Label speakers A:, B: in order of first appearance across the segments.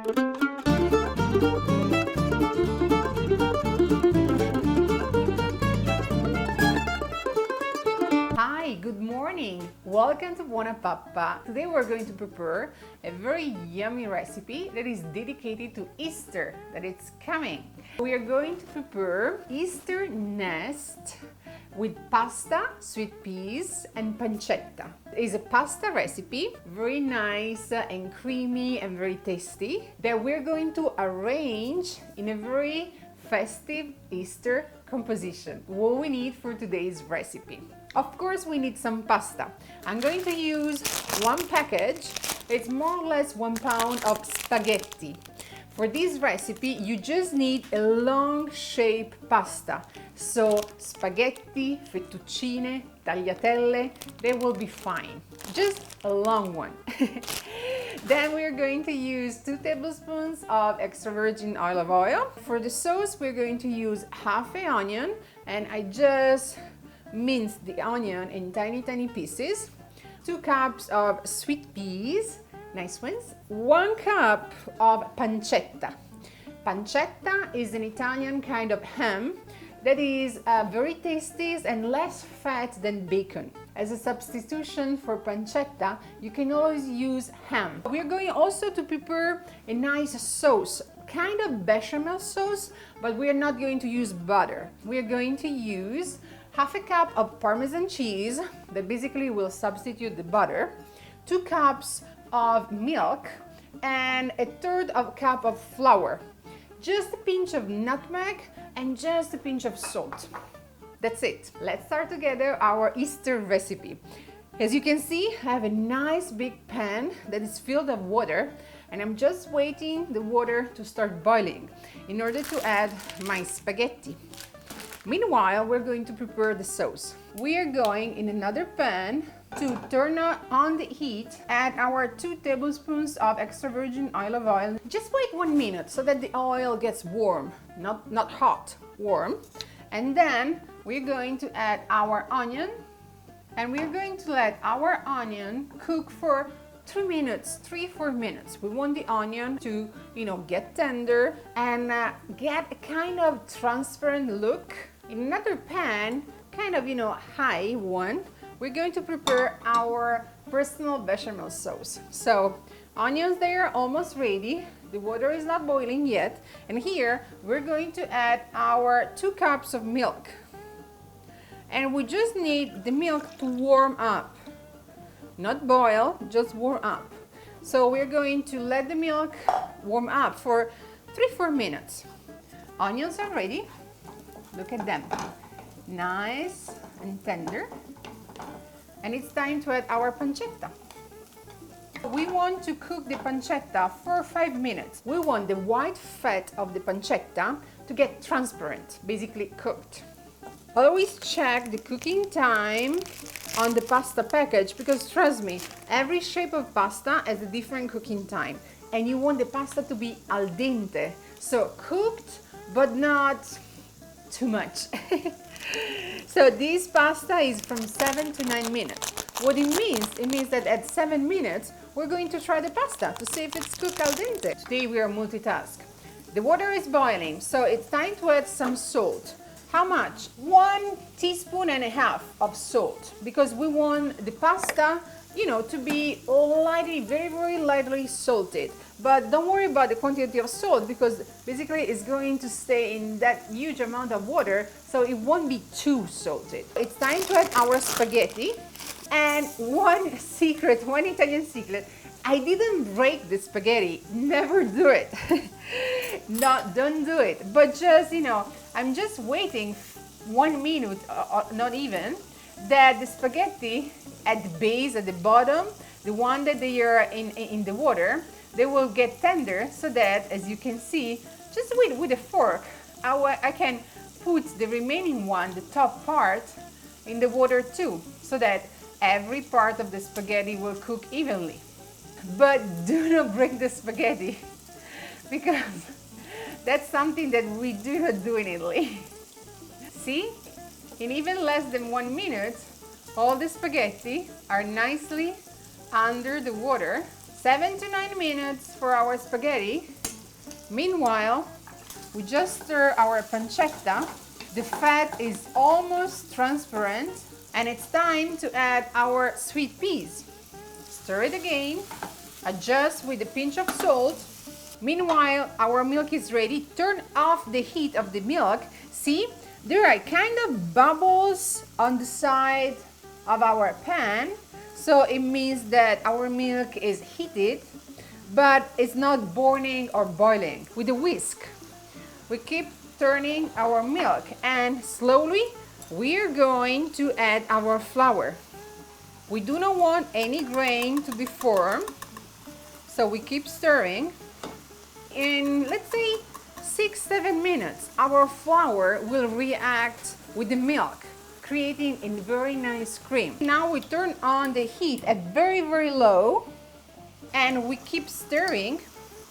A: Hi, good morning. Welcome to BuonaPappa. Today we're going to prepare a very yummy recipe that is dedicated to Easter, that it's coming. We are going to prepare Easter nest with pasta, sweet peas, and pancetta. It's a pasta recipe, very nice and creamy and very tasty, that we're going to arrange in a very festive Easter composition. What we need for today's recipe. Of course, we need some pasta. I'm going to use one package. It's more or less 1 pound of spaghetti. For this recipe, you just need a long shape pasta. So spaghetti, fettuccine, tagliatelle, they will be fine. Just a long one. Then we're going to use 2 tablespoons of extra virgin olive oil. For the sauce, we're going to use half an onion, and I just minced the onion in tiny pieces. 2 cups of sweet peas, nice ones. 1 cup of pancetta. Pancetta is an Italian kind of ham that is very tasty and less fat than bacon. As a substitution for pancetta, you can always use ham. We're going also to prepare a nice sauce, kind of bechamel sauce, but we're not going to use butter. We're going to use half a cup of Parmesan cheese that basically will substitute the butter, 2 cups of milk, and a third of a cup of flour, just a pinch of nutmeg, and just a pinch of salt. That's it. Let's start together our Easter recipe. As you can see, I have a nice big pan that is filled with water, and I'm just waiting the water to start boiling in order to add my spaghetti. Meanwhile, we're going to prepare the sauce. We are going in another pan to turn on the heat, add our 2 tablespoons of extra virgin olive oil. Just wait 1 minute so that the oil gets warm, not hot, warm. And then we're going to add our onion, and we're going to let our onion cook for 3 minutes, 3-4 minutes. We want the onion to, get tender and get a kind of transparent look. In another pan, kind of, high one, we're going to prepare our personal bechamel sauce. So, onions there almost ready. The water is not boiling yet. And here, we're going to add our 2 cups of milk. And we just need the milk to warm up. Not boil, just warm up. So we're going to let the milk warm up for 3-4 minutes. Onions are ready. Look at them. Nice and tender. And it's time to add our pancetta. We want to cook the pancetta for 5 minutes. We want the white fat of the pancetta to get transparent, basically cooked. Always check the cooking time on the pasta package, because trust me, every shape of pasta has a different cooking time, and you want the pasta to be al dente, so cooked but not too much. So this pasta is from 7 to 9 minutes. What it means that at 7 minutes we're going to try the pasta to see if it's cooked al dente. Today we are multitask. The water is boiling, so it's time to add some salt. How much? 1.5 teaspoons of salt, because we want the pasta, to be lightly, very lightly salted. But don't worry about the quantity of salt, because basically it's going to stay in that huge amount of water, so it won't be too salted. It's time to add our spaghetti. And one Italian secret, I didn't break the spaghetti. Never do it. No, don't do it. But just, I'm just waiting 1 minute, not even, that the spaghetti at the base, at the bottom, the one that they are in the water, they will get tender, so that, as you can see, just with a fork, I can put the remaining one, the top part, in the water too, so that every part of the spaghetti will cook evenly. But do not break the spaghetti, because that's something that we do not do in Italy. See? In even less than 1 minute, all the spaghetti are nicely under the water, 7 to 9 minutes for our spaghetti. Meanwhile, we just stir our pancetta. The fat is almost transparent, and it's time to add our sweet peas. Stir it again, adjust with a pinch of salt. Meanwhile, our milk is ready. Turn off the heat of the milk. See, there are kind of bubbles on the side of our pan. So it means that our milk is heated, but it's not burning or boiling. With a whisk, we keep turning our milk, and slowly we're going to add our flour. We do not want any grain to be formed, so we keep stirring. In, let's say, 6-7 minutes, our flour will react with the milk, creating a very nice cream. Now we turn on the heat at very, very low, and we keep stirring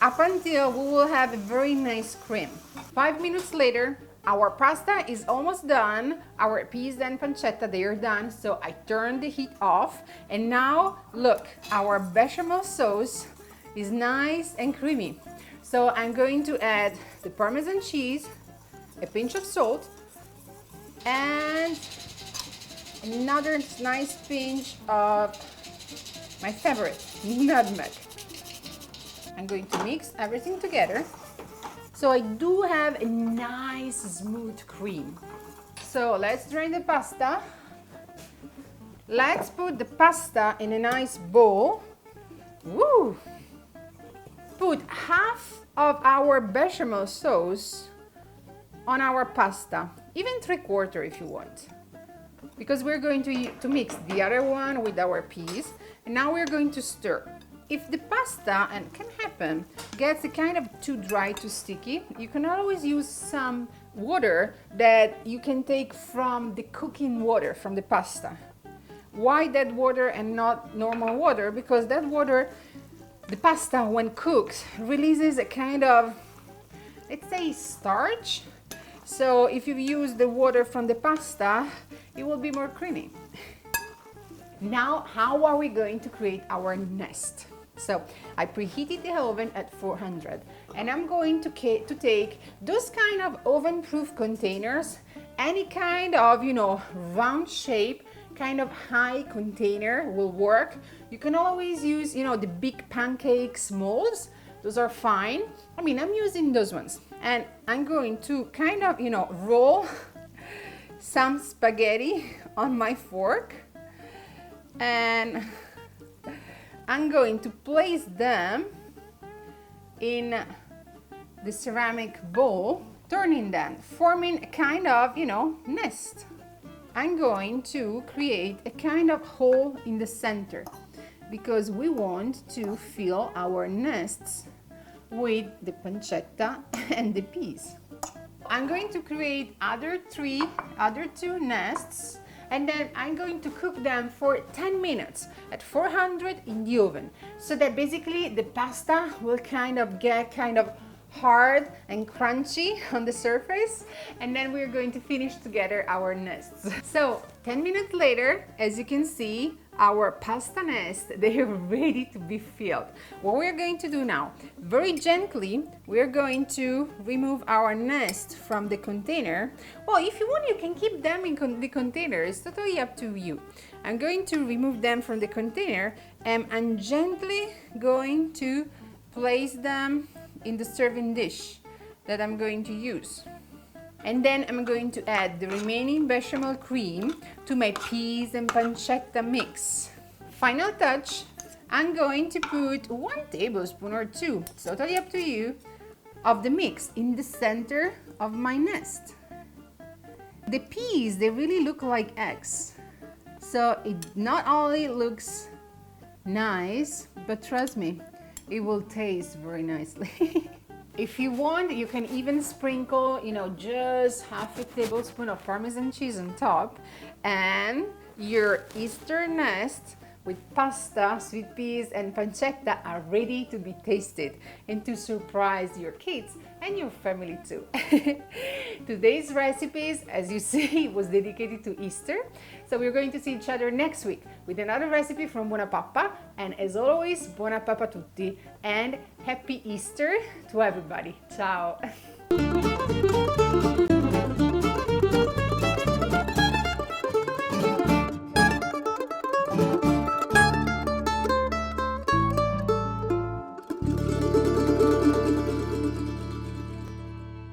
A: up until we will have a very nice cream. 5 minutes later, our pasta is almost done. Our peas and pancetta, they are done. So I turn the heat off, and now look, our bechamel sauce is nice and creamy. So I'm going to add the Parmesan cheese, a pinch of salt, and another nice pinch of my favorite, nutmeg. I'm going to mix everything together. So I do have a nice smooth cream. So let's drain the pasta. Let's put the pasta in a nice bowl. Woo! Put half of our bechamel sauce on our pasta, even 3/4 if you want, because we're going to mix the other one with our peas. And now we're going to stir. If the pasta, and can happen, gets a kind of too dry, too sticky, you can always use some water that you can take from the cooking water from the pasta. Why that water and not normal water? Because that water, the pasta when cooked, releases a kind of, let's say, starch. So if you use the water from the pasta, it will be more creamy. Now, how are we going to create our nest? So I preheated the oven at 400, and I'm going to take those kind of oven-proof containers, any kind of, round shape, kind of high container will work. You can always use, the big pancakes molds. Those are fine. I mean, I'm using those ones, and I'm going to kind of, roll some spaghetti on my fork, and I'm going to place them in the ceramic bowl, turning them, forming a kind of, nest. I'm going to create a kind of hole in the center because we want to fill our nests with the pancetta and the peas. I'm going to create other two nests, and then I'm going to cook them for 10 minutes at 400 in the oven, so that basically the pasta will kind of get hard and crunchy on the surface, and then we're going to finish together our nests. So 10 minutes later, as you can see, our pasta nest, they are ready to be filled. What we're going to do now, very gently, we're going to remove our nest from the container. Well, if you want, you can keep them in the container. It's totally up to you. I'm going to remove them from the container, and I'm gently going to place them in the serving dish that I'm going to use. And then I'm going to add the remaining bechamel cream to my peas and pancetta mix. Final touch, I'm going to put 1 tablespoon or 2, it's totally up to you, of the mix in the center of my nest. The peas, they really look like eggs. So it not only looks nice, but trust me, it will taste very nicely. If you want, you can even sprinkle, just half a tablespoon of Parmesan cheese on top, and your Easter nest with pasta, sweet peas, and pancetta are ready to be tasted and to surprise your kids and your family too. Today's recipes, as you see, was dedicated to Easter. So we're going to see each other next week with another recipe from BuonaPappa. And as always, BuonaPappa tutti and happy Easter to everybody. Ciao!